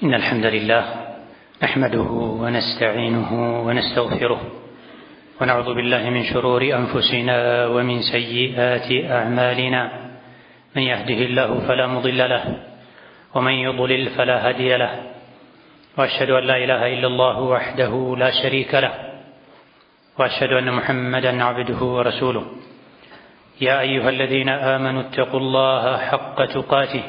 إن الحمد لله نحمده ونستعينه ونستغفره ونعوذ بالله من شرور أنفسنا ومن سيئات أعمالنا من يهده الله فلا مضل له ومن يضلل فلا هادي له وأشهد أن لا إله إلا الله وحده لا شريك له وأشهد أن محمدا عبده ورسوله يا أيها الذين آمنوا اتقوا الله حق تقاته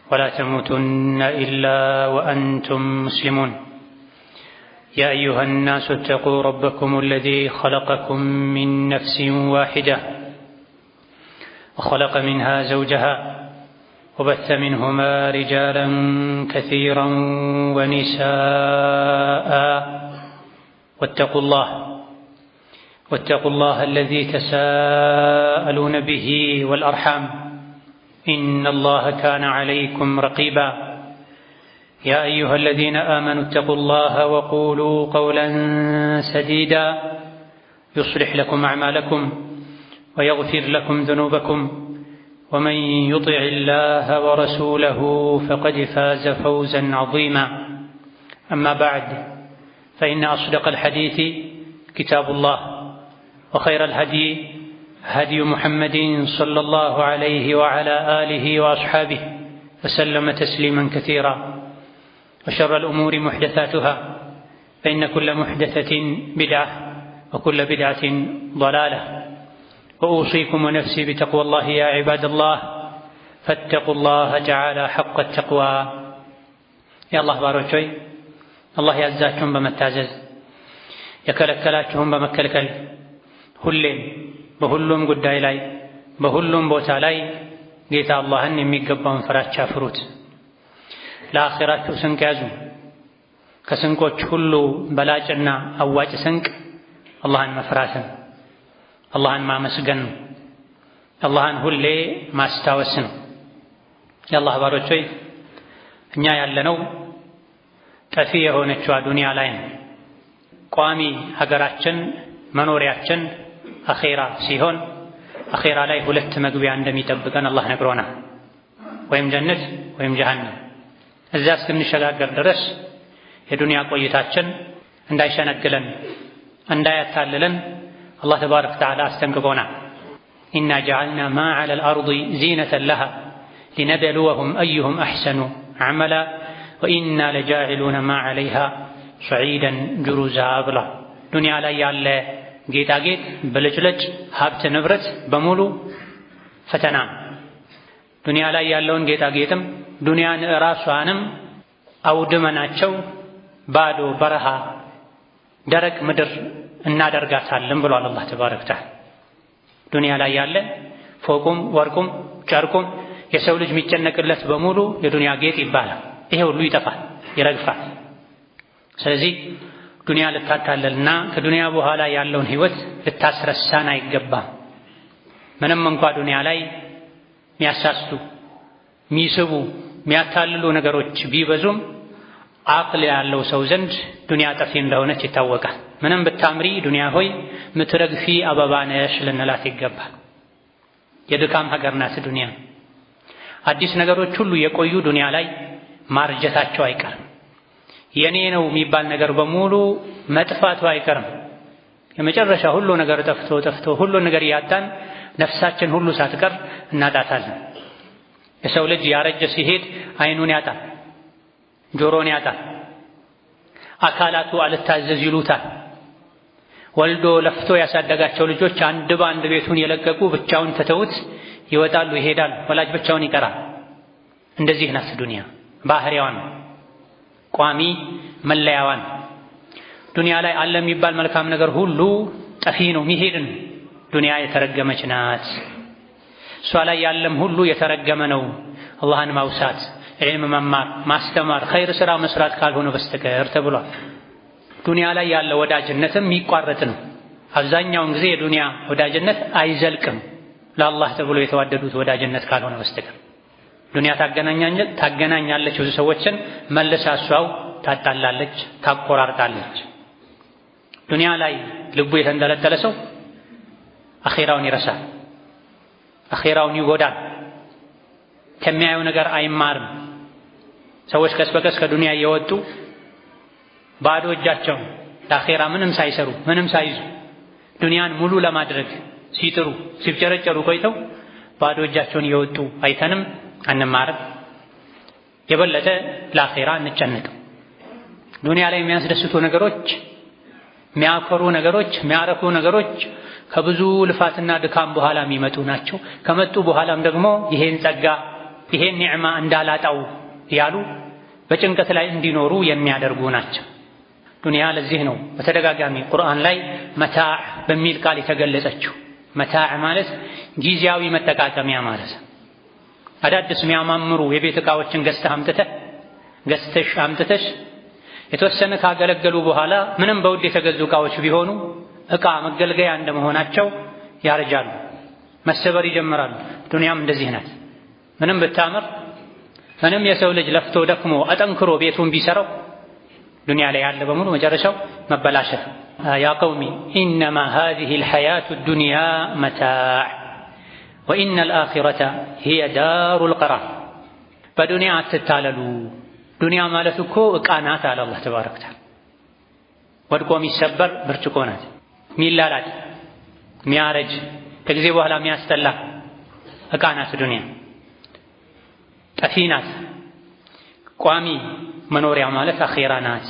ولا تموتن إلا وأنتم مسلمون يا أيها الناس اتقوا ربكم الذي خلقكم من نفس واحدة وخلق منها زوجها وبث منهما رجالا كثيرا ونساء واتقوا الله الذي تساءلون به والأرحام إن الله كان عليكم رقيبا يا أيها الذين آمنوا اتقوا الله وقولوا قولا سديدا يصلح لكم أعمالكم ويغفر لكم ذنوبكم ومن يطع الله ورسوله فقد فاز فوزا عظيما أما بعد فإن أصدق الحديث كتاب الله وخير الهدي هدي محمد صلى الله عليه وعلى آله وأصحابه وسلم تسليما كثيرا وشر الأمور محدثاتها فإن كل محدثة بدعة وكل بدعة ضلالة وأوصيكم ونفسي بتقوى الله يا عباد الله فاتقوا الله تعالى حق التقوى يا الله باروچوي الله يعزاكم بمتازز يكلكلاችሁም በመከልከል ሁሌም በሁሉም ጉዳይ ላይ በሁሉም ቦታ ላይ ጌታ አላህን የሚገባውን ፍራቻ ፍሩት። ለአኺራችሁ ስንቅ ያዙ። ከስንቆች ሁሉ በላጭና አዋጭ ስንቅ አላህን መፍራትን፣ አላህን ማመስገን፣ አላህን ሁሌ ማስታወስ ነው። የአላህ ባሮች ሆይ እኛ ያለነው ጠፊ የሆነችው ዱንያ ላይ ነው። ቋሚ ሀገራችን መኖሪያችን አኼራ ሲሆን አኼራ ላይ ሁለት መግቢያ እንደሚጠብቀን አላህ ነግሮናል። ወይም ጀነት ወይም ጀሃነም። እዛ እስክንሸጋገር ድረስ የዱንያ ቆይታችን እንዳይሸነግለን እንዳያታልለን አላህ ተባረከ ወተዓላ አስጠንቅቆናል። ኢና ጀዐልና ማ ዐለል አርዲ ዚነተን ለሃ ሊነብሉወሁም አዩሁም አሕሰኑ ዐመላ ወኢና ለጃዒሉነ ማ ዐለይሃ ሰዒደን ጁሩዛ ብላ ዱንያ ላይ ያለ ጌጣጌጥ ብልጭልጭ ሀብት ንብረት በሙሉ ፈተና። ዱንያ ላይ ያለውን ጌጣጌጥም ዱንያን ራሷንም አውድመናቸው ባዶ በረሃ ደረቅ ምድር እናደርጋታለን ብሏል አላህ ተባረከ ወተዓላ። ዱንያ ላይ ያለ ፎቁም ወርቁም ጨርቁም የሰው ልጅ የሚጨነቅለት በሙሉ የዱንያ ጌጥ ይባላል። ይሄ ሁሉ ይጠፋል፣ ይረግፋል። ስለዚህ ዱንያ ልታታለልና ከዱንያ በኋላ ያለውን ህይወት ልታስረሳን አይገባም። ምንም እንኳ ዱንያ ላይ የሚያሳስቱ የሚስቡ የሚያታልሉ ነገሮች ቢበዙም አቅል ያለው ሰው ዘንድ ዱንያ ጠፊ እንደሆነች ይታወቃል። ምንም ብታምሪ ዱንያ ሆይ ምትረግፊ አበባ ነሽ ልንላት ይገባል። የድካም ሀገር ናት ዱንያ። አዲስ ነገሮች ሁሉ የቆዩ ዱንያ ላይ ማርጀታቸው አይቀርም። የኔ ነው የሚባል ነገር በሙሉ መጥፋቱ አይቀርም። የመጨረሻ ሁሉ ነገር ጠፍቶ ሁሉ ነገር ያጣን ነፍሳችን ሁሉ ሳትቀር እናጣታለን። የሰው ልጅ ያረጀ ሲሄድ አይኑን ያጣል፣ ጆሮን ያጣል፣ አካላቱ አልታዘዝ ይሉታል። ወልዶ ለፍቶ ያሳደጋቸው ልጆች አንድ በአንድ ቤቱን የለቀቁ ብቻውን ተተውት ይወጣሉ፣ ይሄዳሉ። ወላጅ ብቻውን ይቀራል። እንደዚህ ናት ዱንያ ባህሪያዋን ቋሚ መለያዋን። ዱንያ ላይ አለ የሚባል መልካም ነገር ሁሉ ጠፊ ነው፣ የሚሄድ ነው። ዱንያ የተረገመች ናት። እሷ ላይ ያለም ሁሉ የተረገመ ነው። አላህን ማውሳት፣ ዒልም መማር፣ ማስተማር፣ ኸይር ሥራ መስራት ካልሆነ በስተቀር ተብሏል። ዱንያ ላይ ያለ ወዳጅነትም የሚቋረጥ ነው። አብዛኛውን ጊዜ የዱንያ ወዳጅነት አይዘልቅም ለአላህ ተብሎ የተዋደዱት ወዳጅነት ካልሆነ በስተቀር። ዱንያ ታገናኛለች ብዙ ሰዎችን፣ መልሳ እሷው ታጣላለች፣ ታቆራርጣለች። ዱንያ ላይ ልቡ የተንጠለጠለ ሰው አኼራውን ይረሳል፣ አኼራውን ይጎዳል፣ ከሚያየው ነገር አይማርም። ሰዎች ቀስ በቀስ ከዱንያ እየወጡ ባዶ እጃቸውን ለአኼራ ምንም ሳይሰሩ ምንም ሳይዙ ዱንያን ሙሉ ለማድረግ ሲጥሩ ሲፍጨረጨሩ ቆይተው ባዶ እጃቸውን እየወጡ አይተንም አንማርም። የበለጠ ለአኼራ እንጨነቅም። ዱንያ ላይ የሚያስደስቱ ነገሮች፣ የሚያኮሩ ነገሮች፣ የሚያረኩ ነገሮች ከብዙ ልፋትና ድካም በኋላ የሚመጡ ናቸው። ከመጡ በኋላም ደግሞ ይሄን ጸጋ ይሄን ኒዕማ እንዳላጣው ያሉ በጭንቀት ላይ እንዲኖሩ የሚያደርጉ ናቸው። ዱንያ ለዚህ ነው በተደጋጋሚ ቁርአን ላይ መታዕ በሚል ቃል የተገለጸችው። መታዕ ማለት ጊዜያዊ መጠቃቀሚያ ማለት ነው። አዳዲስ የሚያማምሩ የቤት ዕቃዎችን ገዝተሽ አምጥተሽ የተወሰነ ካገለገሉ በኋላ ምንም በውድ የተገዙ ዕቃዎች ቢሆኑ ዕቃ መገልገያ እንደመሆናቸው ያረጃሉ፣ መሰበር ይጀምራሉ። ዱንያም እንደዚህ ናት። ምንም ብታምር ምንም የሰው ልጅ ለፍቶ ደክሞ አጠንክሮ ቤቱን ቢሰራው ዱንያ ላይ ያለ በሙሉ መጨረሻው መበላሸት። ያ ቀውሚ ኢነማ ሃዚሂ አልሐያቱ ዱንያ መታዕ ወኢነ አልአኺረተ ሂየ ዳሩል ቀራር። በዱንያ አትታለሉ። ዱንያ ማለት እኮ ዕቃ ናት አለ አላህ ተባረከ ወተዓላ። ወድቆ የሚሰበር ብርጭቆ ናት። ሚላላጥ ሚያረጅ ከጊዜ በኋላ የሚያስጠላ ዕቃ ናት ዱንያ። ጠፊ ናት። ቋሚ መኖሪያ ማለት አኼራ ናት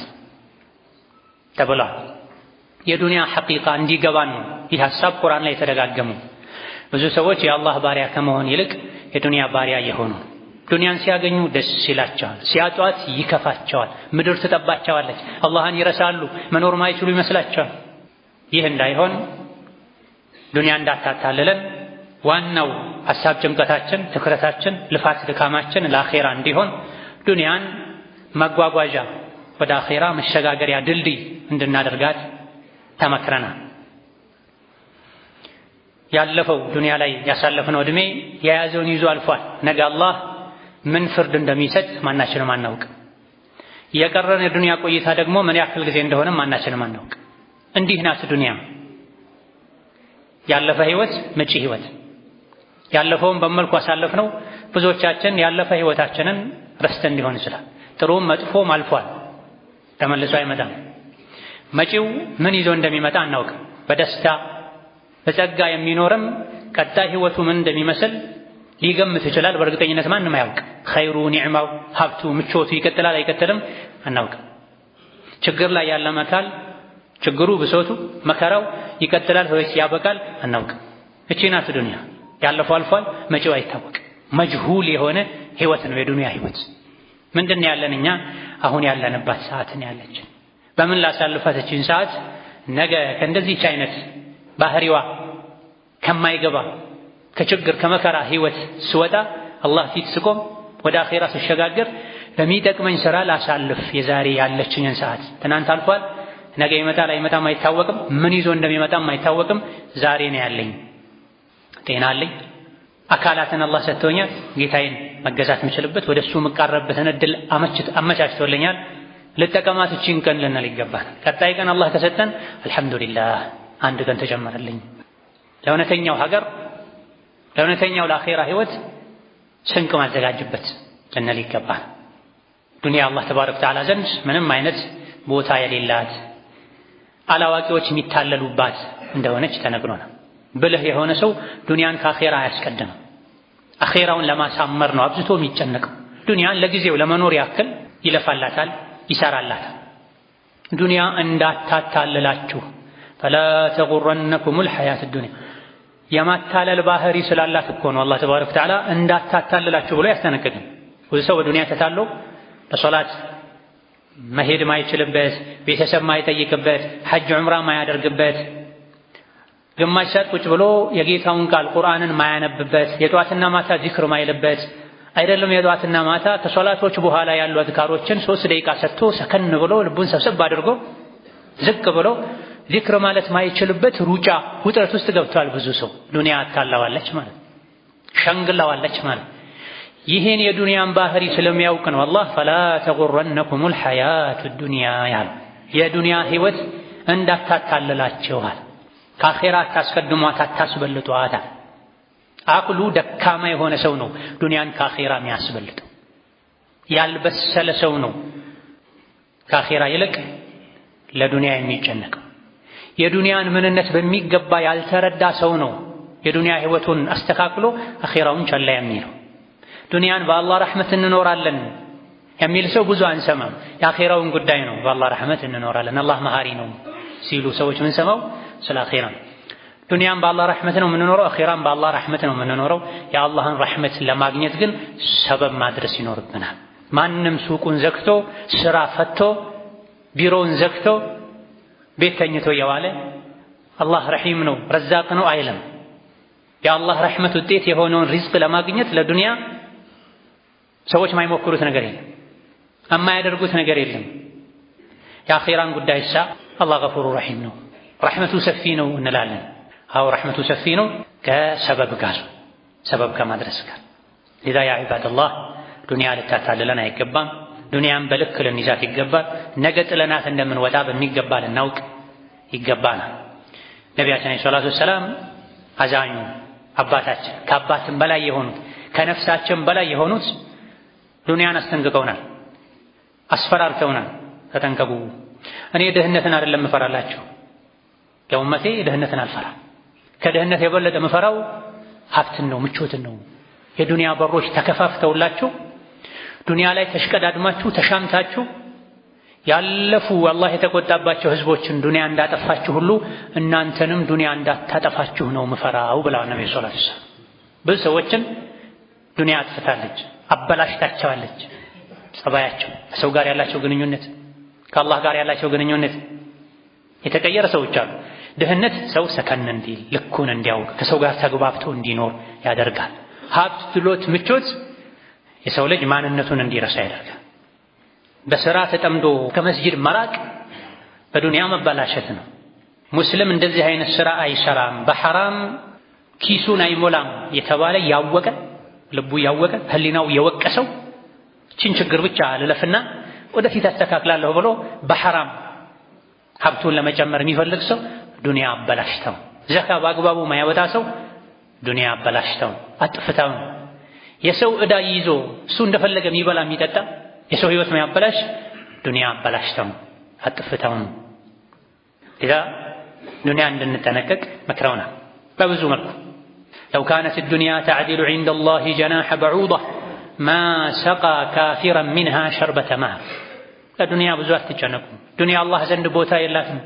ተብሏል። የዱንያ ሐቂቃ እንዲገባን ነው ይህ ሐሳብ ቁርአን ላይ የተደጋገመው። ብዙ ሰዎች የአላህ ባሪያ ከመሆን ይልቅ የዱንያ ባሪያ የሆኑ ዱንያን ሲያገኙ ደስ ይላቸዋል፣ ሲያጧት ይከፋቸዋል፣ ምድር ትጠባቸዋለች፣ አላህን ይረሳሉ፣ መኖር ማይችሉ ይመስላቸዋል። ይህ እንዳይሆን ዱንያ እንዳታታልለን ዋናው ሐሳብ ጭንቀታችን፣ ትኩረታችን፣ ልፋት ድካማችን ለአኼራ እንዲሆን ዱንያን መጓጓዣ ወደ አኼራ መሸጋገሪያ ድልድይ እንድናደርጋት ተመክረናል። ያለፈው ዱንያ ላይ ያሳለፍነው ዕድሜ የያዘውን ይዞ አልፏል። ነገ አላህ ምን ፍርድ እንደሚሰጥ ማናችንም አናውቅ። የቀረን የዱንያ ቆይታ ደግሞ ምን ያክል ጊዜ እንደሆነ ማናችንም አናውቅ። እንዲህ ናት ዱንያ። ያለፈ ህይወት መጪ ህይወት። ያለፈውን በመልኩ አሳለፍነው። ብዙዎቻችን ያለፈ ህይወታችንን ረስተን ሊሆን ይችላል። ጥሩም መጥፎም አልፏል፣ ተመልሶ አይመጣም። መጪው ምን ይዞ እንደሚመጣ አናውቅም። በደስታ በጸጋ የሚኖርም ቀጣይ ህይወቱ ምን እንደሚመስል ሊገምት ይችላል። በእርግጠኝነት ማንም አያውቅም። ኸይሩ፣ ኒዕማው፣ ሀብቱ፣ ምቾቱ ይቀጥላል አይቀጥልም አናውቅም። ችግር ላይ ያለ አካል ችግሩ፣ ብሶቱ፣ መከራው ይቀጥላል ወይስ ያበቃል አናውቅም። እቺ ናት ዱንያ። ያለፈው አልፏል፣ መጪው አይታወቅም። መጅሁል የሆነ ህይወት ነው የዱንያ ህይወት። ምንድን ያለን እኛ አሁን ያለንባት ሰዓትን ያለችን በምን ላሳልፋት እቺን ሰዓት ነገ ከእንደዚህች አይነት ባህሪዋ ከማይገባ ከችግር ከመከራ ህይወት ስወጣ አላህ ፊት ስቆም ወደ አኼራ ስሸጋገር በሚጠቅመኝ ስራ ላሳልፍ የዛሬ ያለችኝን ሰዓት። ትናንት አልፏል፣ ነገ ይመጣል አይመጣም አይታወቅም፣ ምን ይዞ እንደሚመጣም አይታወቅም። ዛሬ ነው ያለኝ። ጤና አለኝ፣ አካላትን አላህ ሰጥቶኛል፣ ጌታዬን መገዛት የምችልበት ወደሱ የምቃረብበትን እድል አመቻችቶልኛል። ልጠቀማት እቺን ቀን ልንል ይገባል። ቀጣይ ቀን አላህ ከሰጠን አልሐምዱሊላህ አንድ ቀን ተጨመረልኝ። ለእውነተኛው ሀገር ለእውነተኛው ለአኼራ ህይወት ስንቅ ማዘጋጅበት ልንል ይገባል። ዱንያ አላህ ተባረከ ወተዓላ ዘንድ ምንም አይነት ቦታ የሌላት አላዋቂዎች የሚታለሉባት እንደሆነች ተነግሮናል። ብልህ የሆነ ሰው ዱንያን ከአኼራ አያስቀድምም። አኼራውን ለማሳመር ነው አብዝቶ የሚጨነቀው። ዱንያን ለጊዜው ለመኖር ያክል ይለፋላታል፣ ይሰራላታል። ዱንያ እንዳታታልላችሁ ፈላ ተጉረነኩሙል ሐያት ዱንያ። የማታለል ባህሪ ስላላት እኮ ነው አላህ ተባረከ ወተዓላ እንዳታታልላችሁ ብሎ ያስጠነቅቅን። ብዙ ሰው በዱንያ ተታሎ ለሶላት መሄድ ማይችልበት፣ ቤተሰብ ማይጠይቅበት፣ ሐጅ ዑምራ ማያደርግበት፣ ግማሽ ሰዓት ቁጭ ብሎ የጌታውን ቃል ቁርአንን ማያነብበት፣ የጧትና ማታ ዚክር ማይልበት አይደለም። የጧትና ማታ ከሶላቶች በኋላ ያሉ አዝካሮችን 3 ደቂቃ ሰጥቶ ሰከን ብሎ ልቡን ሰብሰብ አድርጎ ዝቅ ብሎ ዚክር ማለት ማይችልበት ሩጫ ውጥረት ውስጥ ገብቷል ብዙ ሰው። ዱንያ አታላዋለች ማለት ሸንግላዋለች ማለት። ይህን የዱንያን ባህሪ ስለሚያውቅ ነው አላህ ፈላ ተጉረነኩሙል ሐያቱ ዱንያ ያለው። የዱንያ ህይወት እንዳታታልላችኋል፣ ከአኼራ አታስቀድሟት፣ አታስበልጧት። አቅሉ ደካማ የሆነ ሰው ነው ዱንያን ከአኼራ የሚያስበልጠው። ያልበሰለ ሰው ነው ከአኺራ ይልቅ ለዱንያ የሚጨነቀው። የዱንያን ምንነት በሚገባ ያልተረዳ ሰው ነው የዱንያ ህይወቱን አስተካክሎ አኺራውን ቸላ የሚለው። ዱንያን በአላህ ረሕመት እንኖራለን የሚል ሰው ብዙ አንሰማም። የአኺራውን ጉዳይ ነው በአላህ ረሕመት እንኖራለን አላህ መሃሪ ነው ሲሉ ሰዎች ምን ሰማው ስለ አኺራ። ዱንያን በአላህ ረሕመት ነው የምንኖረው፣ አኺራን በአላህ ረሕመት ነው የምንኖረው። የአላህን ረሕመት ለማግኘት ግን ሰበብ ማድረስ ይኖርብናል። ማንም ሱቁን ዘግቶ ስራ ፈቶ ቢሮውን ዘግቶ ቤት ተኝቶ የዋለ አላህ ረሒም ነው ረዛቅ ነው አይልም። የአላህ ረሕመት ውጤት የሆነውን ሪዝቅ ለማግኘት ለዱንያ ሰዎች ማይሞክሩት ነገር የለም፣ የማያደርጉት ነገር የለም። የአኺራን ጉዳይሳ አላህ ገፉሩ ረሒም ነው ረሕመቱ ሰፊ ነው እንላለን። አዎ ረሕመቱ ሰፊ ነው ከሰበብ ጋር ሰበብ ከማድረስ ጋር። ሊዛ ያ ዒባደላህ ዱንያ ልታታልለን አይገባም። ዱንያን በልክ ልንይዛት ይገባል። ነገ ጥለናት እንደምንወጣ በሚገባ ልናውቅ ይገባናል። ነቢያችን ሰለላሁ ዐለይሂ ወሰለም አዛኙ አባታችን ከአባትም በላይ የሆኑት ከነፍሳችን በላይ የሆኑት ዱንያን አስጠንቅቀውናል፣ አስፈራርተውናል። ተጠንቀቁ፣ እኔ ድህነትን አይደለም እፈራላችሁ፣ ለኡመቴ ድህነትን አልፈራም። ከድህነት የበለጠ ምፈራው ሀብትን ነው፣ ምቾትን ነው። የዱንያ በሮች ተከፋፍተውላችሁ ዱንያ ላይ ተሽቀዳድማችሁ ተሻምታችሁ ያለፉ አላህ የተቆጣባቸው ህዝቦችን ዱንያ እንዳጠፋችሁ ሁሉ እናንተንም ዱንያ እንዳታጠፋችሁ ነው ምፈራው ብለዋል ነብዩ ሰለላሁ ዐለይሂ ወሰለም። ብዙ ሰዎችን ዱንያ አጥፍታለች፣ አበላሽታቸዋለች። ጸባያቸው፣ ከሰው ጋር ያላቸው ግንኙነት፣ ከአላህ ጋር ያላቸው ግንኙነት የተቀየረ ሰዎች አሉ። ድህነት ሰው ሰከን እንዲል ልኩን እንዲያውቅ ከሰው ጋር ተግባብቶ እንዲኖር ያደርጋል። ሀብት፣ ድሎት፣ ምቾት የሰው ልጅ ማንነቱን እንዲረሳ ያደርጋል። በስራ ተጠምዶ ከመስጂድ መራቅ በዱንያ መበላሸት ነው። ሙስሊም እንደዚህ አይነት ስራ አይሰራም፣ በሐራም ኪሱን አይሞላም የተባለ ያወቀ ልቡ ያወቀ ህሊናው የወቀሰው እችን ችግር ብቻ ልለፍና ወደፊት አስተካክላለሁ ብሎ በሐራም ሀብቱን ለመጨመር የሚፈልግ ሰው ዱንያ አበላሽተው። ዘካ በአግባቡ ማያወጣ ሰው ዱንያ አበላሽተው አጥፍተው። የሰው ዕዳ ይዞ እሱ እንደፈለገ የሚበላ የሚጠጣ የሰው ህይወት የሚያበላሽ ዱንያ አበላሽተው አጥፍተው። ኢዛ ዱንያ እንድንጠነቀቅ መክረውናል በብዙ መልኩ። ለው ካነት الدنيا تعدل عند الله جناح بعوضة ما سقى كافرا منها شربة ماء። ለዱንያ ብዙ አትጨነቁ። ዱንያ አላህ ዘንድ ቦታ የላትም፣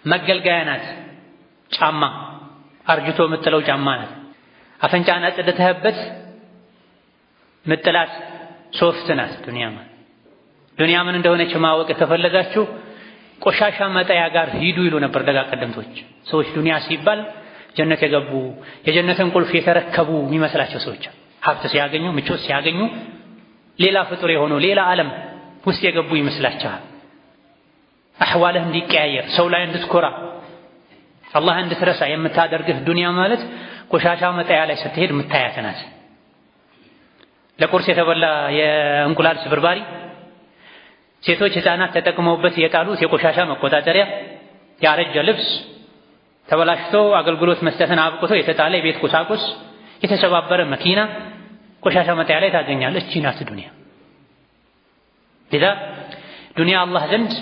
መገልገያ ናት። ጫማ አርጅቶ የምጥለው ጫማ ናት። አፈንጫን አጽድተህበት ምጥላት ሶፍት ናት ዱንያ ማለት። ዱንያ ምን እንደሆነች ማወቅ ከፈለጋችሁ ቆሻሻ መጣያ ጋር ሂዱ ይሉ ነበር ደጋ ቀደምቶች። ሰዎች ዱንያ ሲባል ጀነት የገቡ የጀነትን ቁልፍ የተረከቡ የሚመስላቸው ሰዎች ሀብት ሲያገኙ ምቾት ሲያገኙ ሌላ ፍጡር የሆነው ሌላ ዓለም ውስጥ የገቡ ይመስላቸዋል። አህዋልህ እንዲቀያየር ሰው ላይ እንድትኮራ አላህ እንድትረሳ የምታደርግህ ዱንያ ማለት ቆሻሻ መጣያ ላይ ስትሄድ የምታያት ናት። ለቁርስ የተበላ የእንቁላል ስብርባሪ፣ ሴቶች ህፃናት ተጠቅመውበት የጣሉት የቆሻሻ መቆጣጠሪያ፣ ያረጀ ልብስ ተበላሽቶ አገልግሎት መስጠትን አብቅቶ የተጣለ የቤት ቁሳቁስ፣ የተሰባበረ መኪና ቆሻሻ መጣያ ላይ ታገኛለች። እቺ ናት ዱንያ። ለዛ ዱንያ አላህ ዘንድ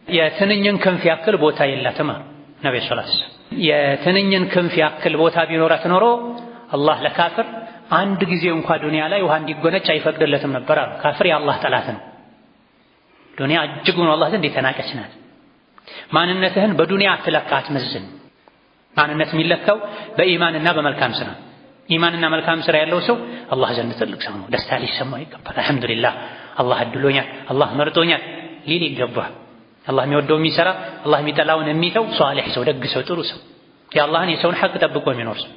የትንኝን ክንፍ ያክል ቦታ የላትም አሉ ነብዩ ሰለላሁ ዐለይሂ ወሰለም። የትንኝን ክንፍ ያክል ቦታ ቢኖራት ኖሮ አላህ ለካፍር አንድ ጊዜ እንኳን ዱንያ ላይ ውሃ እንዲጎነጭ አይፈቅድለትም ነበር አሉ። ካፍር የአላህ ጠላት ነው። ዱንያ እጅጉን አላህ ዘንድ የተናቀች ናት። ማንነትህን በዱንያ አትለካ፣ አትመዝን። ማንነት የሚለካው በኢማንና በመልካም ስራ። ኢማንና መልካም ስራ ያለው ሰው አላህ ዘንድ ትልቅ ሰው ነው። ደስታ ሊሰማው ይገባል። አልሐምዱሊላህ አላህ አድሎኛል፣ አላህ መርጦኛል ሊል ይገባል። አላህ የሚወደው የሚሰራ፣ አላህ የሚጠላውን የሚተው ሷሊህ ሰው፣ ደግ ሰው፣ ጥሩ ሰው፣ የአላህን የሰውን ሐቅ ጠብቆ የሚኖር ሰው።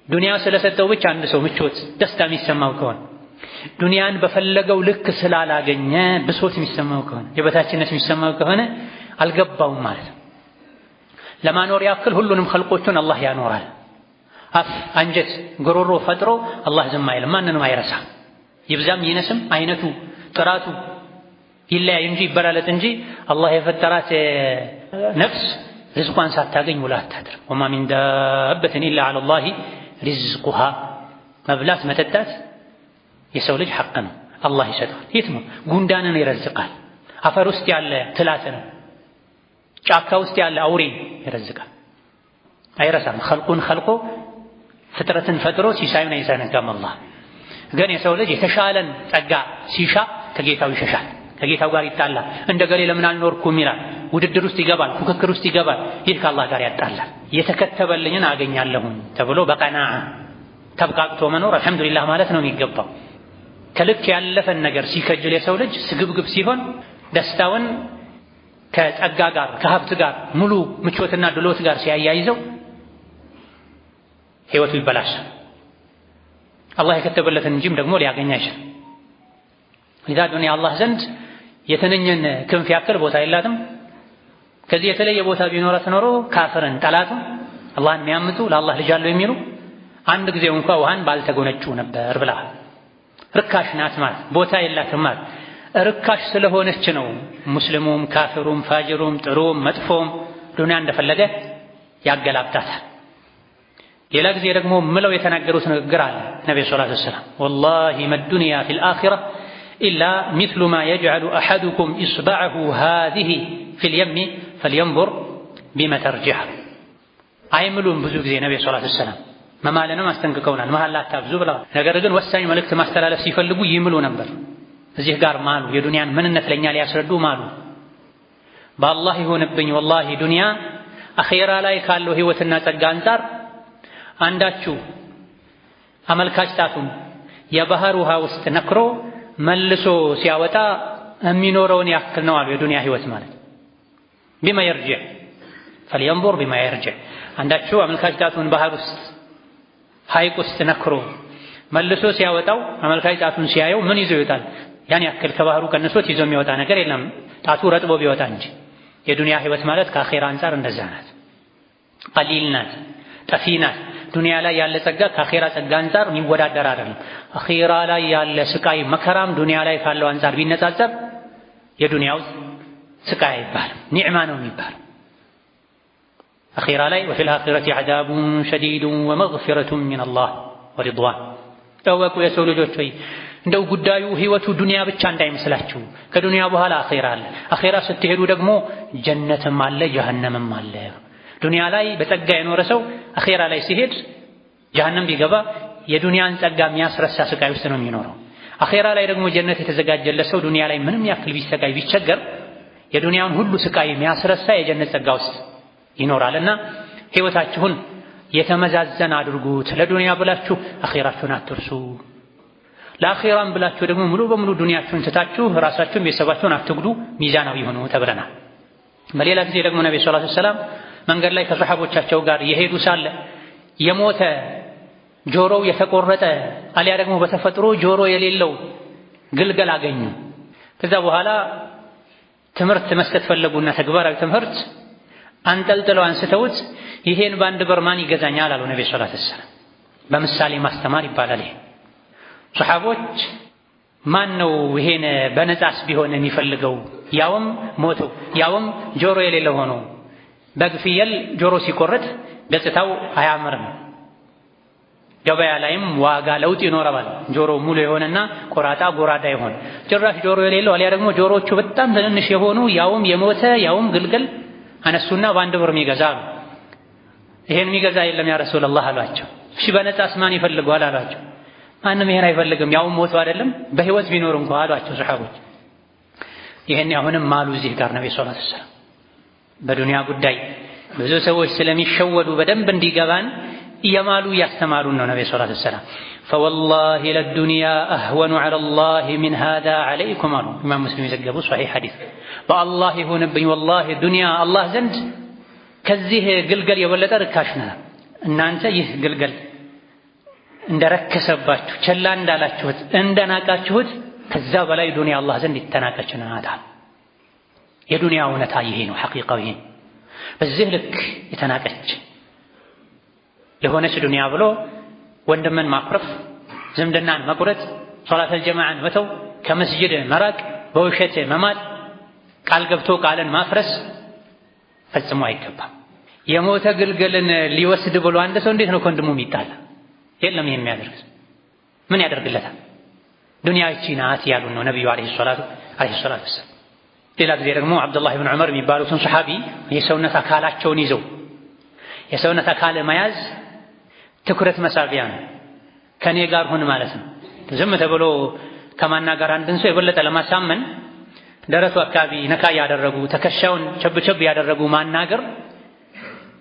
ዱንያ ስለሰጠው ብቻ አንድ ሰው ምቾት ደስታ የሚሰማው ከሆነ ዱንያን በፈለገው ልክ ስላላገኘ ብሶት የሚሰማው ከሆነ የበታችነት የሚሰማው ከሆነ አልገባውም ማለት ነው። ለማኖር ያክል ሁሉንም ኸልቆቹን አላህ ያኖራል። አፍ፣ አንጀት፣ ጉሮሮ ፈጥሮ አላህ ዝም አይልም፣ ማንንም አይረሳም። ይብዛም ይነስም አይነቱ ጥራቱ ይለያይ እንጂ ይበላለጥ እንጂ አላህ የፈጠራት ነፍስ ሪዝቋን ሳታገኝ ውላ አታድርም። ወማ ሚን ዳበትን ኢላ ዐለላሂ ሪዝቁሃ። መብላት መጠጣት የሰው ልጅ ሐቅ ነው። አላህ ይሰጣል። የት ነው? ጉንዳንን ይረዝቃል። አፈር ውስጥ ያለ ትላትን፣ ጫካ ውስጥ ያለ አውሬ ይረዝቃል። አይረሳም። ኸልቁን ኸልቆ ፍጥረትን ፈጥሮ ሲሳዩን አይዘነጋም አላህ። ግን የሰው ልጅ የተሻለን ጸጋ ሲሻ ከጌታው ይሸሻል፣ ከጌታው ጋር ይጣላል። እንደገሌ ለምን አልኖርኩም ይላል። ውድድር ውስጥ ይገባል፣ ፉክክር ውስጥ ይገባል። ይህ ከአላህ ጋር ያጣላል። የተከተበልኝን አገኛለሁኝ ተብሎ በቀናዓ ተብቃቅቶ መኖር አልሐምዱሊላህ ማለት ነው የሚገባው። ከልክ ያለፈን ነገር ሲከጅል የሰው ልጅ ስግብግብ ሲሆን ደስታውን ከጸጋ ጋር ከሀብት ጋር ሙሉ ምቾትና ድሎት ጋር ሲያያይዘው ህይወቱ ይበላሻል። አላህ የከተበለትን እንጂም ደግሞ ሊያገኝ አይችልም። ለዛ ዱንያ አላህ ዘንድ የተነኘን ክንፍ ያክል ቦታ የላትም። ከዚህ የተለየ ቦታ ቢኖራት ኖሮ ካፍርን ጠላቱ አላህን የሚያምጡ ለአላህ ልጅ አለው የሚሉ አንድ ጊዜ እንኳ ውሃን ባልተጎነጩ ነበር ብላ ርካሽ ናት ማለት ቦታ የላትም ማለት። ርካሽ ስለሆነች ነው ሙስሊሙም ካፊሩም ፋጅሩም ጥሩም መጥፎም ዱንያ እንደፈለገ ያገላብጣታል። ሌላ ጊዜ ደግሞ ምለው የተናገሩት ንግግር አለ ነብዩ ሰለላሁ ዐለይሂ ወሰለም ወላሂ መዱንያ ፊል አኺራ ኢላ ሚስሉ ማ የጅዐሉ አሐዱኩም ኢስበዐሁ ሃዚሂ ፊል የሚ ፈልየንዙር ቢማ ተርጂዕ። አይምሉም ብዙ ጊዜ ነብዩ ሰለላሁ ዐለይሂ ወሰለም መማለንም አስጠንቅቀውናል። መሐላ አታብዙ ብለዋል። ነገር ግን ወሳኝ መልእክት ማስተላለፍ ሲፈልጉ ይምሉ ነበር። እዚህ ጋር ማሉ የዱንያን ምንነት ለኛ ሊያስረዱ ማሉ። በአላህ ይሁንብኝ ወላሂ ዱንያ አኺራ ላይ ካለው ህይወትና ጸጋ አንፃር አንዳችሁ አመልካች ጣቱን የባህር ውሃ ውስጥ ነክሮ መልሶ ሲያወጣ የሚኖረውን ያክል ነው አሉ የዱንያ ህይወት ማለት። ቢማ የርጂዕ ፈልየንዙር ቢማ የርጂዕ። አንዳችሁ አመልካች ጣቱን ባህር ውስጥ ሐይቅ ውስጥ ነክሮ መልሶ ሲያወጣው አመልካች ጣቱን ሲያየው ምን ይዞ ይወጣል? ያን ያክል ከባህሩ ቀንሶት ይዞ የሚወጣ ነገር የለም ጣቱ ረጥቦ ቢወጣ እንጂ። የዱንያ ህይወት ማለት ከአኺራ አንፃር እንደዛ ናት። ቀሊል ናት፣ ጠፊ ናት። ዱንያ ላይ ያለ ጸጋ ከአኺራ ጸጋ አንፃር የሚወዳደር አይደለም። አኺራ ላይ ያለ ስቃይ መከራም ዱንያ ላይ ካለው አንፃር ቢነጻጸር የዱንያው ስቃይ አይባልም፣ ኒዕማ ነው የሚባል። አኺራ ላይ ወፊል አኺረቲ ዐዛቡን ሸዲዱን ወመግፊረቱን ሚነላህ ወሪድዋን። ተወቁ የሰው ልጆች ሆይ እንደው ጉዳዩ ህይወቱ ዱንያ ብቻ እንዳይመስላችሁ። ከዱንያ በኋላ አኺራ አለ። አኺራ ስትሄዱ ደግሞ ጀነትም አለ ጀሃነምም አለ። ዱንያ ላይ በጸጋ የኖረ ሰው አኺራ ላይ ሲሄድ ጀሃነም ቢገባ የዱንያን ጸጋ የሚያስረሳ ስቃይ ውስጥ ነው የሚኖረው። አኺራ ላይ ደግሞ ጀነት የተዘጋጀለት ሰው ዱንያ ላይ ምንም ያክል ቢሰቃይ ቢቸገር የዱንያን ሁሉ ስቃይ የሚያስረሳ የጀነት ጸጋ ውስጥ ይኖራልና ህይወታችሁን የተመዛዘነ አድርጉት። ለዱንያ ብላችሁ አኺራችሁን አትርሱ። ለአኺራም ብላችሁ ደግሞ ሙሉ በሙሉ ዱንያችሁን ትታችሁ ራሳችሁን ቤተሰባችሁን አትጉዱ፣ ሚዛናዊ ሆኑ ተብለናል። በሌላ ጊዜ ደግሞ ነብዩ ሰለላሁ ዐለይሂ ወሰለም መንገድ ላይ ከሰሐቦቻቸው ጋር የሄዱ ሳለ የሞተ ጆሮው የተቆረጠ አሊያ ደግሞ በተፈጥሮ ጆሮ የሌለው ግልገል አገኙ። ከዛ በኋላ ትምህርት መስጠት ፈለጉና ተግባራዊ ትምህርት አንጠልጥለው አንስተውት ይሄን በአንድ ብር ማን ይገዛኛል አሉ ነብዩ ሰለላሁ ዐለይሂ ወሰለም። በምሳሌ ማስተማር ይባላል ይሄ። ሰሐቦች ማን ነው ይሄን በነጻስ ቢሆን የሚፈልገው? ያውም ሞቶ ያውም ጆሮ የሌለው ሆኖ። በግ ፍየል ጆሮ ሲቆረጥ ገጽታው አያምርም፣ ገበያ ላይም ዋጋ ለውጥ ይኖረዋል። ጆሮ ሙሉ የሆነና ቆራጣ ጎራዳ ይሆን። ጭራሽ ጆሮ የሌለው አሊያ ደግሞ ጆሮቹ በጣም ትንንሽ የሆኑ ያውም የሞተ ያውም ግልገል አነሱና በአንድ ብር የሚገዛሉ። ይሄን የሚገዛ የለም ያ ረሱላህ አሏቸው። እሺ በነጻስ ማን ይፈልገዋል አሏቸው። ማንም ይሄን አይፈልግም ያውም ሞቶ አይደለም በህይወት ቢኖር እንኳን አሏቸው ሰሐቦች። ይሄን አሁንም ማሉ እዚህ ጋር ነብዩ ሰለላሁ ዐለይሂ ወሰለም በዱንያ ጉዳይ ብዙ ሰዎች ስለሚሸወዱ በደንብ እንዲገባን እየማሉ እያስተማሩን ነው ነብዩ ሰለላሁ ዐለይሂ ወሰለም። فوالله للدنيا أهون على الله من هذا عليكم አሉ ኢማም ሙስሊም የዘገቡ ሷሂህ ሐዲስ። በአላህ ይሁንብኝ ወላሂ ዱንያ አላህ ዘንድ ከዚህ ግልገል የበለጠ ርካሽ ነው። እናንተ ይህ ግልገል እንደረከሰባችሁ ቸላ እንዳላችሁት እንደናቃችሁት ከዛ በላይ ዱንያ አላህ ዘንድ የተናቀች ናት። የዱንያ እውነታ ይሄ ነው፣ ሐቂቃው ይሄ። በዚህ ልክ የተናቀች ለሆነች ዱንያ ብሎ ወንድምን ማኩረፍ፣ ዝምድናን መቁረጥ፣ ሶላተል ጀማዓን መተው፣ ከመስጂድ መራቅ፣ በውሸት መማል፣ ቃል ገብቶ ቃልን ማፍረስ ፈጽሞ አይገባም። የሞተ ግልገልን ሊወስድ ብሎ አንድ ሰው እንዴት ነው ከወንድሙ የሚጣላ? የለም ይሄን የሚያደርግ ምን ያደርግለታል? ዱንያ ይቺ ናት ያሉ ነው ነብዩ አለይሂ ሰላቱ ወሰላም። ሌላ ጊዜ ደግሞ አብዱላህ ኢብኑ ዑመር የሚባሉትን ሰሐቢ የሰውነት አካላቸውን ይዘው የሰውነት አካል መያዝ ትኩረት መሳቢያ ነው፣ ከኔ ጋር ሁን ማለት ነው። ዝም ተብሎ ከማናገር አንድን ሰው የበለጠ ለማሳመን ደረቱ አካባቢ ነካ ያደረጉ ተከሻውን ቸብቸብ ያደረጉ ማናገር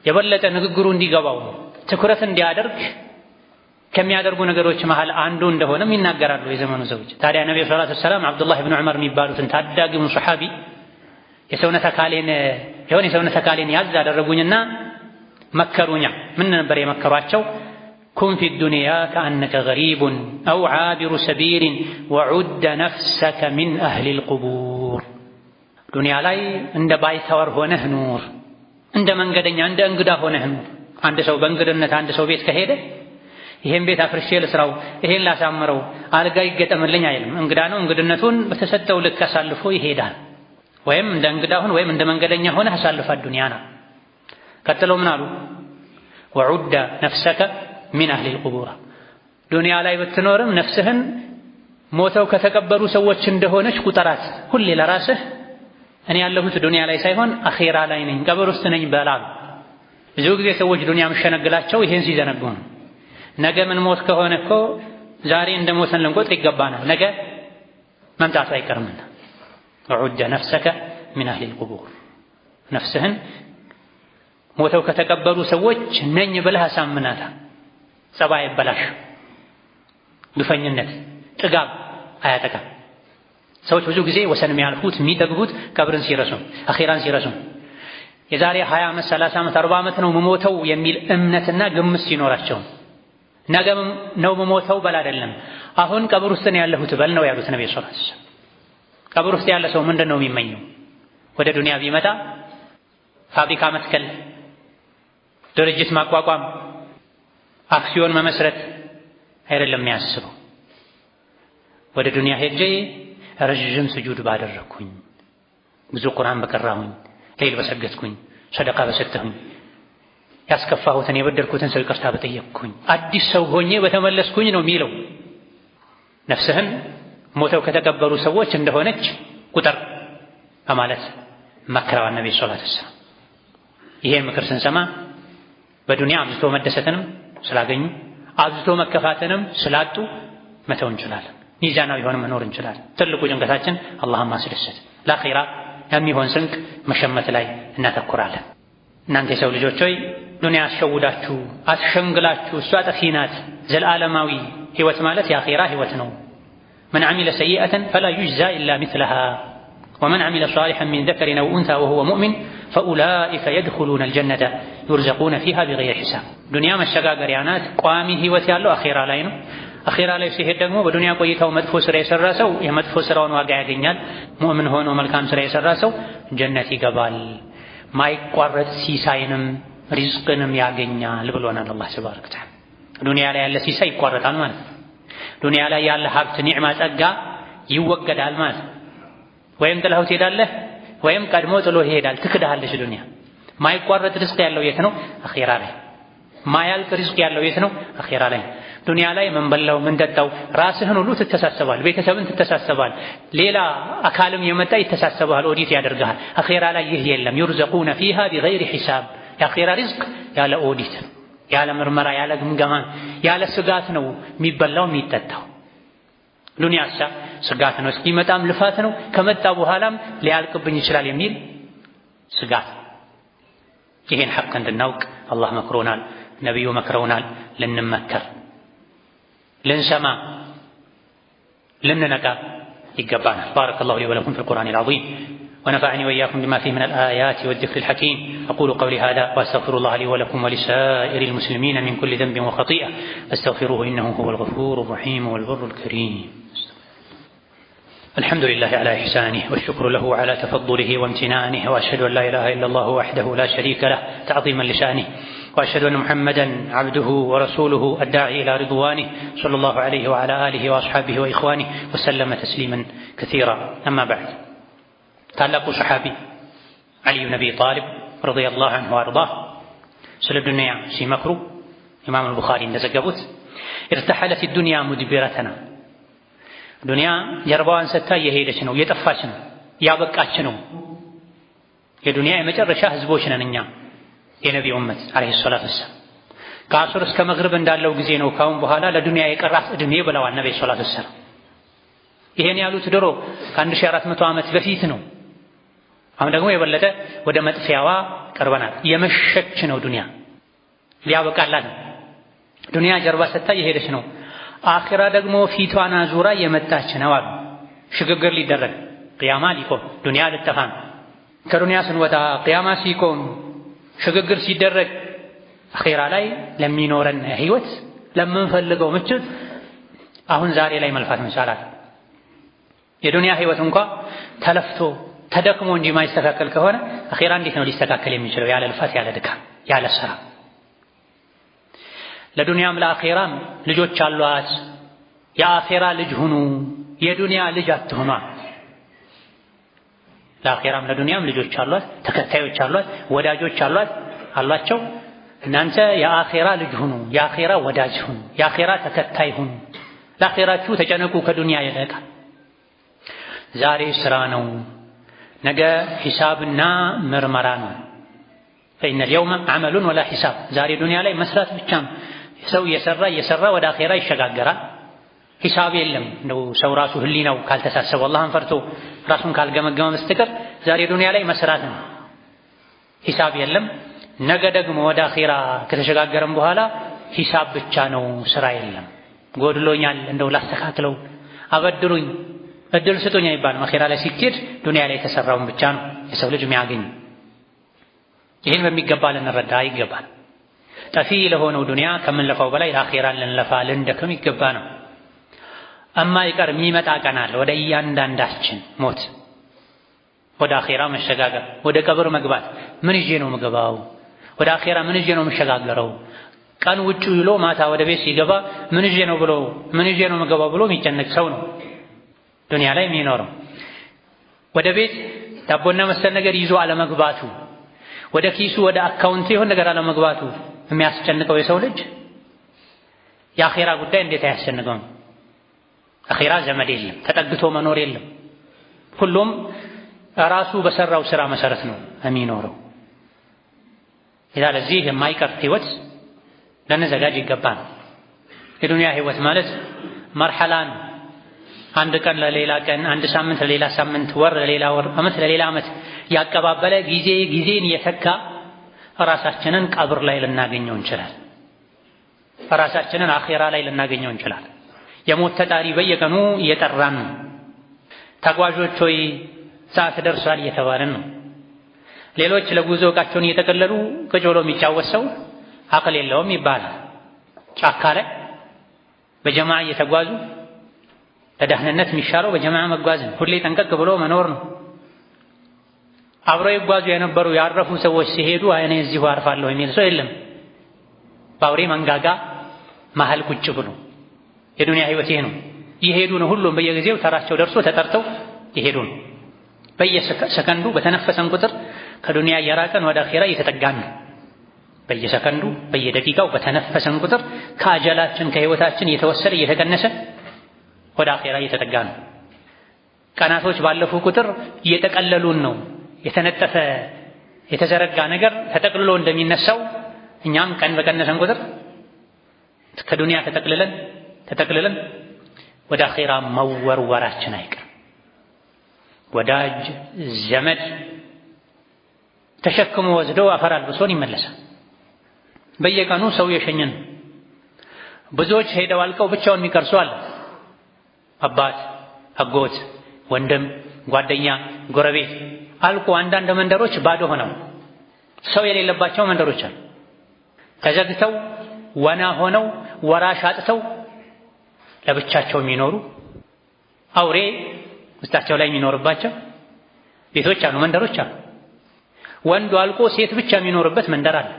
የበለጠ ንግግሩ እንዲገባው ትኩረት እንዲያደርግ ከሚያደርጉ ነገሮች መሃል አንዱ እንደሆነም ይናገራሉ የዘመኑ ሰዎች። ታዲያ ነብዩ ሰለላሁ ዐለይሂ ወሰለም አብዱላህ ኢብኑ ዑመር የሚባሉትን ታዳጊውን ሰሐቢ የሰውነት አካሌን ያዝ አደረጉኝና መከሩኛ። ምን ነበር የመከሯቸው? ኩን ፊ ዱንያ ከአነከ ገሪቡን አው ዓቢሩ ሰቢልን ወዑደ ነፍሰከ ሚን አህሊል ቁቡር። ዱንያ ላይ እንደ ባይተዋር ሆነህ ኑር፣ እንደ መንገደኛ እንደ እንግዳ ሆነህ ኑር። አንድ ሰው በእንግድነት አንድ ሰው ቤት ከሄደ ይሄን ቤት አፍርሼ ልስራው፣ ይሄን ላሳምረው፣ አልጋ ይገጠምልኝ አይልም። እንግዳ ነው፣ እንግድነቱን በተሰጠው ልክ አሳልፎ ይሄዳል። ወይም እንደ እንግዳ ሁን ወይም እንደ መንገደኛ ሆነህ አሳልፋት ዱንያና። ቀጥለው ምን አሉ? ወዑደ ነፍሰከ ሚን አህሊል ቁቡር። ዱንያ ላይ ብትኖርም ነፍስህን ሞተው ከተቀበሩ ሰዎች እንደሆነች ቁጠራት። ሁሌ ለራስህ እኔ ያለሁት ዱንያ ላይ ሳይሆን አኼራ ላይ ነኝ፣ ቀብር ውስጥ ነኝ በላሉ። ብዙ ጊዜ ሰዎች ዱንያ መሸነግላቸው ይሄን ሲዘነጉ ነው። ነገ ምን ሞት ከሆነ እኮ ዛሬ እንደ ሞተን ልንቆጥር ይገባናል፣ ነገ መምጣቱ አይቀርምና። ወዑደ ነፍሰከ ሚን አህሊል ቁቡር። ነፍስህን ሞተው ከተቀበሩ ሰዎች ነኝ ብለህ አሳምናታ። ጸባይ አይበላሽ፣ ግፈኝነት፣ ጥጋብ አያጠቃም። ሰዎች ብዙ ጊዜ ወሰን የሚያልፉት የሚጠግቡት ቀብርን ሲረሱ፣ አኼራን ሲረሱ የዛሬ 20 ዓመት 30 ዓመት 40 ዓመት ነው መሞተው የሚል እምነትና ግምት ሲኖራቸው ነገ ነው መሞተው በል አይደለም አሁን ቀብር ውስጥ ነው ያለሁት በል ነው ያሉት ነብዩ ሰለላሁ ዐለይሂ ወሰለም። ቀብር ውስጥ ያለ ሰው ምንድን ነው የሚመኘው? ወደ ዱንያ ቢመጣ ፋብሪካ መትከል፣ ድርጅት ማቋቋም፣ አክሲዮን መመስረት አይደለም የሚያስበው። ወደ ዱንያ ሄጄ ረዥም ስጁድ ባደረኩኝ፣ ብዙ ቁርአን በቀራሁኝ፣ ሌሊት በሰገድኩኝ፣ ሰደቃ በሰጠሁኝ፣ ያስከፋሁትን የበደልኩትን ሰው ይቅርታ በጠየቅኩኝ፣ አዲስ ሰው ሆኜ በተመለስኩኝ ነው የሚለው። ነፍስህን ሞተው ከተቀበሩ ሰዎች እንደሆነች ቁጥር በማለት መክረዋል ነብዩ ሰለላሁ ዐለይሂ ወሰለም። ይሄን ምክር ስንሰማ በዱንያ አብዝቶ መደሰትንም ስላገኙ አብዝቶ መከፋትንም ስላጡ መተው እንችላለን። ሚዛናዊ ሆነን መኖር እንችላለን። ትልቁ ጭንቀታችን አላህን ማስደሰት፣ ለአኺራ የሚሆን ስንቅ መሸመት ላይ እናተኩራለን። እናንተ የሰው ልጆች ሆይ ዱንያ አትሸውዳችሁ፣ አትሸንግላችሁ። እሷ ጠፊ ናት። ዘላለማዊ ህይወት ማለት የአኺራ ህይወት ነው። መን ዐሚለ ሰይአተን ፈላ ዩጅዛ ኢላ ሚስለሃ ወመን ዐሚለ ሷሊሐን ሚን ዘከሪን አው ኡንሳ ወሁወ ሙእሚን ፈኡላኢከ የድኹሉነ አልጀነተ ዩርዘቁነ ፊሃ ቢገይሪ ሒሳብ። ዱንያ መሸጋገሪያ ናት። ቋሚ ህይወት ያለው አኺራ ላይ ነው። አኺራ ላይ ሲሄድ ደግሞ በዱንያ ቆይታው መጥፎ ስራ የሰራ ሰው የመጥፎ ስራውን ዋጋ ያገኛል። ሙእምን ሆኖ መልካም ስራ የሰራ ሰው ጀነት ይገባል። ማይቋረጥ ሲሳይንም ሪዝቅንም ያገኛል ብሎናል አላህ ተባረከ ወተዓላ። ዱንያ ላይ ያለ ሲሳይ ይቋረጣል ማለት ነው። ዱንያ ላይ ያለ ሀብት፣ ኒዕማ፣ ጸጋ ይወገዳል ማለት ነው። ወይም ጥለኸው ትሄዳለህ ወይም ቀድሞ ጥሎ ይሄዳል። ትክዳለች ዱንያ። ማይቋረጥ ሪዝቅ ያለው የት ነው? አኺራ ላይ። ማያልቅ ሪዝቅ ያለው የት ነው? አኺራ ላይ። ዱንያ ላይ ምን በላው ምን ጠጣው ራስህን ሁሉ ትተሳሰባል፣ ቤተሰብን ትተሳሰባል፣ ሌላ አካልም የመጣ ይተሳሰባል፣ ኦዲት ያደርግሃል። አኺራ ላይ ይህ የለም። ዩርዘቁነ ፊሃ ቢገይሪ ሒሳብ። የአኺራ ሪዝቅ ያለ ኦዲት፣ ያለ ምርመራ፣ ያለ ግምገማ፣ ያለ ስጋት ነው የሚበላው የሚጠጣው። ዱንያሳ ስጋት ነው። እስኪመጣም ልፋት ነው፣ ከመጣ በኋላም ሊያልቅብኝ ይችላል የሚል ስጋት። ይሄን ሐቅ እንድናውቅ አላህ መክሮናል፣ ነቢዩ መክረውናል። ልንመከር፣ ልንሰማ፣ ልንነቃ ይገባናል። ባረከላሁ ሊ ወለኩም ፊል ቁርአኒል ዐዚም ونفعني وإياكم بما فيه من الآيات والذكر الحكيم. أقول قولي هذا وأستغفر الله لي ولكم ولسائر المسلمين من كل ذنب وخطيئة فاستغفروه إنه هو الغفور الرحيم والبر الكريم. الحمد لله على إحسانه والشكر له على تفضله وامتنانه، وأشهد أن لا إله إلا الله وحده لا شريك له تعظيما لشانه، وأشهد أن محمدا عبده ورسوله الداعي إلى رضوانه صلى الله عليه وعلى آله وأصحابه وإخوانه وسلم تسليما كثيرا. أما بعد، ታላቁ ሰሐቢ ዓሊ ብን አቢ ጣሊብ ረዲየላሁ ዐንሁ ወአርዳህ ስለ ዱንያ ሲመክሩ ኢማም አልቡኻሪ እንደዘገቡት ኢርተሐለት ዱንያ ሙድቢረተና፣ ዱንያ ጀርባዋን ሰጥታ እየሄደች ነው፣ እየጠፋች ነው፣ እያበቃች ነው። የዱንያ የመጨረሻ ህዝቦች ነን እኛ የነቢዩ ኡመት አለይሂ ሰላቱ ወሰላም። ከአሱር እስከ መግሪብ እንዳለው ጊዜ ነው ካሁን በኋላ ለዱንያ የቀራት እድሜ ብለዋል ነብዩ ሰለላሁ ዐለይሂ ወሰለም። ይሄን ያሉት ድሮ ከ1400 ዓመት በፊት ነው። አሁን ደግሞ የበለጠ ወደ መጥፊያዋ ቀርበናል። የመሸች ነው ዱንያ፣ ሊያበቃላት ነው። ዱንያ ጀርባ ሰጥታ እየሄደች ነው። አኺራ ደግሞ ፊቷን አዙራ የመጣች ነው አሉ። ሽግግር ሊደረግ ቅያማ ሊቆም ዱንያ ልጠፋ ነው። ከዱንያ ስንወጣ ቅያማ ሲቆም ሽግግር ሲደረግ አኺራ ላይ ለሚኖረን ህይወት ለምንፈልገው ምቾት አሁን ዛሬ ላይ መልፋት መቻላል። የዱንያ ህይወት እንኳን ተለፍቶ ተደክሞ እንጂ ማይስተካከል ከሆነ አኺራ እንዴት ነው ሊስተካከል የሚችለው? ያለ ልፋት፣ ያለ ድካም፣ ያለ ስራ። ለዱንያም ለአኺራም ልጆች አሏት። የአኺራ ልጅ ሁኑ፣ የዱንያ ልጅ አትሁኑ። ለአኺራም ለዱንያም ልጆች አሏት፣ ተከታዮች አሏት፣ ወዳጆች አሏቸው። እናንተ የአኺራ ልጅ ሁኑ፣ የአኺራ ወዳጅ ሁኑ፣ የአኺራ ተከታይ ሁኑ። ለአኺራችሁ ተጨነቁ ከዱንያ ይልቅ። ዛሬ ስራ ነው፣ ነገ ሂሳብና ምርመራ ነው። ፈኢነ ልየውመ ዐመሉን ወላ ሂሳብ። ዛሬ ዱንያ ላይ መስራት ብቻ ነው። ሰው እየሰራ ወደ አኺራ ይሸጋገራል። ሂሳብ የለም። እንደው ሰው ራሱ ህሊናው ካልተሳሰበ አላህን ፈርቶ ራሱን ካልገመገመ በስተቀር ዛሬ ዱንያ ላይ መስራት ነው፣ ሂሳብ የለም። ነገ ደግሞ ወደ አኺራ ከተሸጋገረም በኋላ ሂሳብ ብቻ ነው፣ ስራ የለም። ጎድሎኛል፣ እንደው ላስተካክለው፣ አበድሩኝ፣ እድል ስጡኝ አይባልም። አኺራ ላይ ሲኬድ ዱንያ ላይ የተሰራውን ብቻ ነው የሰው ልጅ የሚያገኝ። ይህን በሚገባ ልንረዳ ይገባል። ጠፊ ለሆነው ዱንያ ከምንለፋው በላይ ለአኺራ ልንለፋ ልንደክም ይገባ ነው። እማይቀር የሚመጣ ቀን አለ። ወደ እያንዳንዳችን ሞት፣ ወደ አኺራ መሸጋገር፣ ወደ ቀብር መግባት። ምን ይዤ ነው የምገባው? ወደ አኺራ ምን ይዤ ነው የምሸጋገረው? ቀን ውጭ ይሎ ማታ ወደ ቤት ሲገባ ምን ይዤ ነው የምገባው ብሎ የሚጨነቅ ሰው ነው ዱንያ ላይ የሚኖረው። ወደ ቤት ዳቦና መሰል ነገር ይዞ አለመግባቱ፣ ወደ ኪሱ ወደ አካውንቱ የሆነ ነገር አለመግባቱ የሚያስጨንቀው የሰው ልጅ የአኺራ ጉዳይ እንዴት አያስጨንቀውም? አኺራ ዘመድ የለም፣ ተጠግቶ መኖር የለም። ሁሉም ራሱ በሰራው ስራ መሰረት ነው የሚኖረው። ለዚህ የማይቀር ህይወት ልንዘጋጅ ይገባል። የዱንያ ህይወት ማለት መርሐላ ነው። አንድ ቀን ለሌላ ቀን፣ አንድ ሳምንት ለሌላ ሳምንት፣ ወር ለሌላ ወር፣ አመት ለሌላ አመት ያቀባበለ ጊዜን የተካ ራሳችንን ቀብር ላይ ልናገኘው እንችላለን። ራሳችንን አኺራ ላይ ልናገኘው እንችላለን። የሞት ተጣሪ በየቀኑ እየጠራን ነው። ተጓዦች ሆይ ሰዓት ደርሷል እየተባለን ነው። ሌሎች ለጉዞ ዕቃቸውን እየጠቀለሉ ቁጭ ብሎ የሚጫወት ሰው አቅል የለውም ይባላል። ጫካ ላይ በጀማዓ እየተጓዙ ለደህንነት የሚሻለው በጀማዓ መጓዝ ነው። ሁሌ ጠንቀቅ ብሎ መኖር ነው። አብረው ይጓዙ የነበሩ ያረፉ ሰዎች ሲሄዱ እኔ እዚሁ አርፋለሁ የሚል ሰው የለም። በአውሬ መንጋጋ መሀል ቁጭ ብሎ የዱንያ ህይወት ይሄ ነው። ይሄዱ ነው። ሁሉም በየጊዜው ተራቸው ደርሶ ተጠርተው ይሄዱ ነው። በየሰከንዱ በተነፈሰን ቁጥር ከዱንያ እየራቀን ወደ አኺራ እየተጠጋን ነው። በየሰከንዱ በየደቂቃው በተነፈሰን ቁጥር ከአጀላችን ከህይወታችን እየተወሰደ እየተቀነሰ ወደ አኺራ እየተጠጋን ነው። ቀናቶች ባለፉ ቁጥር እየተቀለሉን ነው። የተነጠፈ የተዘረጋ ነገር ተጠቅልሎ እንደሚነሳው እኛም ቀን በቀነሰን ቁጥር ከዱንያ ተጠቅልለን ወደ አኺራ መወርወራችን አይቀርም። ወዳጅ ዘመድ ተሸክሞ ወስዶ አፈር አልብሶን ይመለሳል። በየቀኑ ሰው የሸኘን ብዙዎች ሄደው አልቀው ብቻውን የሚቀርሱ አለ። አባት፣ አጎት፣ ወንድም፣ ጓደኛ፣ ጎረቤት አልቆ አንዳንድ መንደሮች ባዶ ሆነው ሰው የሌለባቸው መንደሮች አሉ። ተዘግተው ወና ሆነው ወራሽ አጥተው ለብቻቸው የሚኖሩ አውሬ ውስጣቸው ላይ የሚኖርባቸው ቤቶች አሉ፣ መንደሮች አሉ። ወንዱ አልቆ ሴት ብቻ የሚኖርበት መንደር አለ።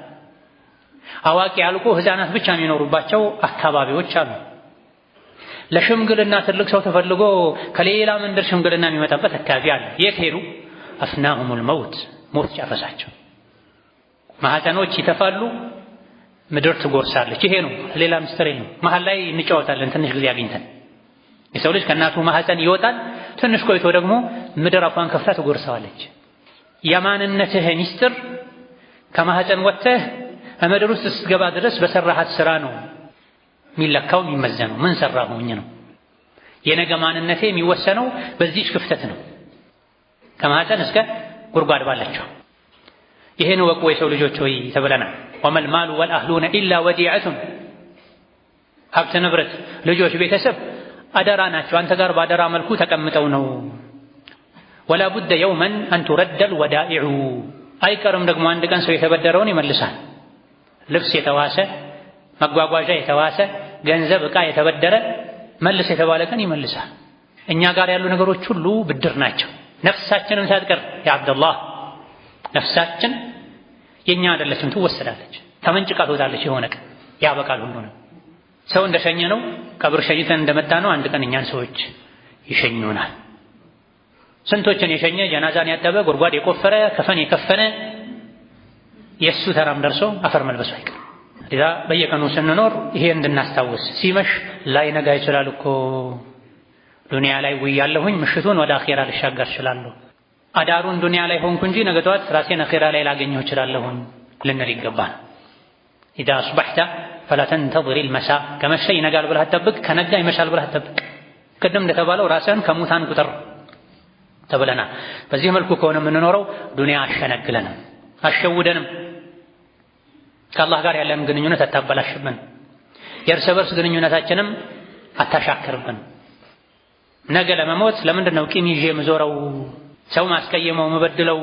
አዋቂ አልቆ ህፃናት ብቻ የሚኖሩባቸው አካባቢዎች አሉ። ለሽምግልና ትልቅ ሰው ተፈልጎ ከሌላ መንደር ሽምግልና የሚመጣበት አካባቢ አለ። የት ሄዱ? አፍናሁሙል መውት፣ ሞት ጨረሳቸው። ማህፀኖች ይተፋሉ፣ ምድር ትጎርሳለች። ይሄ ነው፣ ሌላ ምስጢር የለም። መሀል ላይ እንጫወታለን ትንሽ ጊዜ አግኝተን። የሰው ልጅ ከእናቱ ማህፀን ይወጣል። ትንሽ ቆይቶ ደግሞ ምድር አፏን ከፍታ ትጎርሰዋለች። የማንነትህ ሚስጥር ከማህፀን ወጥተህ ምድር ውስጥ ስትገባ ድረስ በሰራሃት ስራ ነው የሚለካው የሚመዘነው። ምን ሰራሁኝ ነው። የነገ ማንነቴ የሚወሰነው በዚህ ክፍተት ነው፣ ከማህፀን እስከ ጉድጓድ ባለችው። ይሄን ወቁ የሰው ልጆች ሆይ ተብለናል። ወመል ማሉ ወልአህሉነ ኢላ ወዲዐቱን። ሀብት ንብረት፣ ልጆች፣ ቤተሰብ አደራ ናቸው። አንተ ጋር ባደራ መልኩ ተቀምጠው ነው። ወላ ቡደ የውመን አን ቱረደል ወዳኢዑ። አይቀርም ደግሞ አንድ ቀን ሰው የተበደረውን ይመልሳል። ልብስ የተዋሰ፣ መጓጓዣ የተዋሰ፣ ገንዘብ ዕቃ የተበደረ መልስ የተባለ ቀን ይመልሳል። እኛ ጋር ያሉ ነገሮች ሁሉ ብድር ናቸው። ነፍሳችንን ሳትቀር ያ አብደላህ ነፍሳችን የኛ አይደለችም፣ ትወሰዳለች፣ ተመንጭቃ ትወጣለች። የሆነ ቀን ያበቃል ሁሉ ነው። ሰው እንደሸኘ ነው፣ ቀብር ሸኝተን እንደመጣ ነው። አንድ ቀን እኛን ሰዎች ይሸኙናል። ስንቶችን የሸኘ ጀናዛን ያጠበ ጉድጓድ የቆፈረ ከፈን የከፈነ የእሱ ተራም ደርሶ አፈር መልበሱ አይቀር። እዛ በየቀኑ ስንኖር ይሄ እንድናስታውስ፣ ሲመሽ ላይነጋ ይችላል እኮ ዱንያ ላይ ውያለሁኝ፣ ምሽቱን ወደ አኼራ ልሻገር እችላለሁ። አዳሩን ዱንያ ላይ ሆንኩ እንጂ ነገ ጠዋት ራሴን አኼራ ላይ ላገኘው እችላለሁኝ ልንል ይገባል። ኢዛ አስበሕተ ፈላ ተንተظር አልመሳእ። ከመሸ ይነጋል ብለህ አትጠብቅ፣ ከነጋ ይመሻል ብለህ አትጠብቅ። ቅድም እንደተባለው ራስህን ከሙታን ቁጥር ተብለናል። በዚህ መልኩ ከሆነ የምንኖረው ዱንያ አሸነግለንም አሸውደንም ከአላህ ጋር ያለን ግንኙነት አታበላሽብን፣ የእርስ በርስ ግንኙነታችንም አታሻክርብን። ነገ ለመሞት ለምንድን ነው ቂም ይዤ የምዞረው፣ ሰው ማስቀየመው፣ ምበድለው፣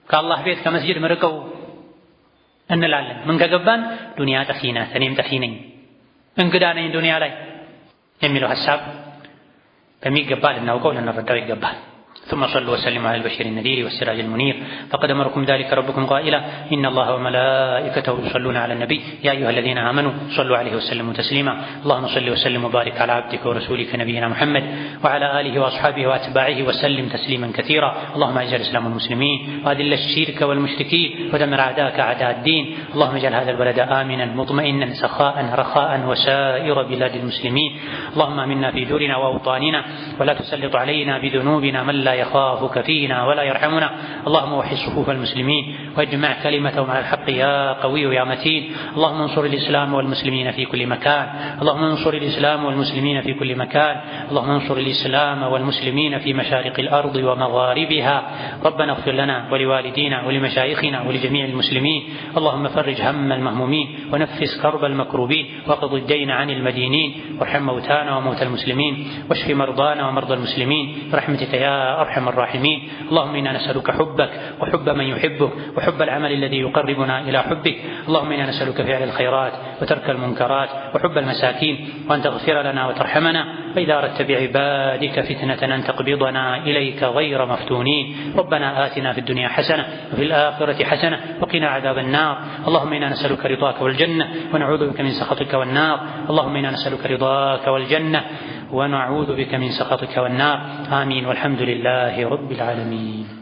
ከአላህ ቤት ከመስጂድ ምርቀው እንላለን። ምን ከገባን ዱንያ ጠፊ ናት፣ እኔም ጠፊ ነኝ፣ እንግዳ ነኝ ዱንያ ላይ የሚለው ሐሳብ በሚገባ ልናውቀው ልንረዳው ይገባል። ثم صلوا وسلموا على البشير النذير والسراج المنير فقد أمركم ذلك ربكم قائلا إن الله وملائكته يصلون على النبي يا أيها الذين آمنوا صلوا عليه وسلموا تسليما اللهم صل وسلم وبارك على عبدك ورسولك نبينا محمد وعلى آله وأصحابه وأتباعه وسلم تسليما كثيرا اللهم أعز الإسلام والمسلمين وأذل الشرك والمشركين ودمر أعداءك أعداء الدين اللهم اجعل هذا البلد آمنا مطمئنا سخاء رخاء وسائر بلاد المسلمين اللهم آمنا في دورنا وأوطاننا ولا تسلط علينا بذنوبنا من لا يخافك فينا ولا يرحمنا اللهم وحد صفوف المسلمين واجمع كلمتهم على الحق يا قوي يا متين اللهم انصر الإسلام والمسلمين في كل مكان اللهم انصر الإسلام والمسلمين في كل مكان اللهم انصر الإسلام والمسلمين في مشارق الأرض ومغاربها ربنا اغفر لنا ولوالدينا ولمشايخنا ولجميع المسلمين اللهم فرج هم المهمومين ونفس كرب المكروبين واقض الدين عن المدينين وارحم موتانا وموتى المسلمين واشف مرضانا ومرضى المسلمين برحمتك يا أرحم الراحمين اللهم إنا نسألك حبك وحب من يحبك وحب العمل الذي يقربنا إلى حبك اللهم إنا نسألك فعل الخيرات وترك المنكرات وحب المساكين وأن تغفر لنا وترحمنا فإذا أردت بعبادك فتنة أن تقبضنا إليك غير مفتونين ربنا آتنا في الدنيا حسنة وفي الآخرة حسنة وقنا عذاب النار اللهم إنا نسألك رضاك والجنة ونعوذ بك من سخطك والنار اللهم إنا نسألك رضاك والجنة ونعوذ بك من سخطك والنار آمين والحمد لله رب العالمين.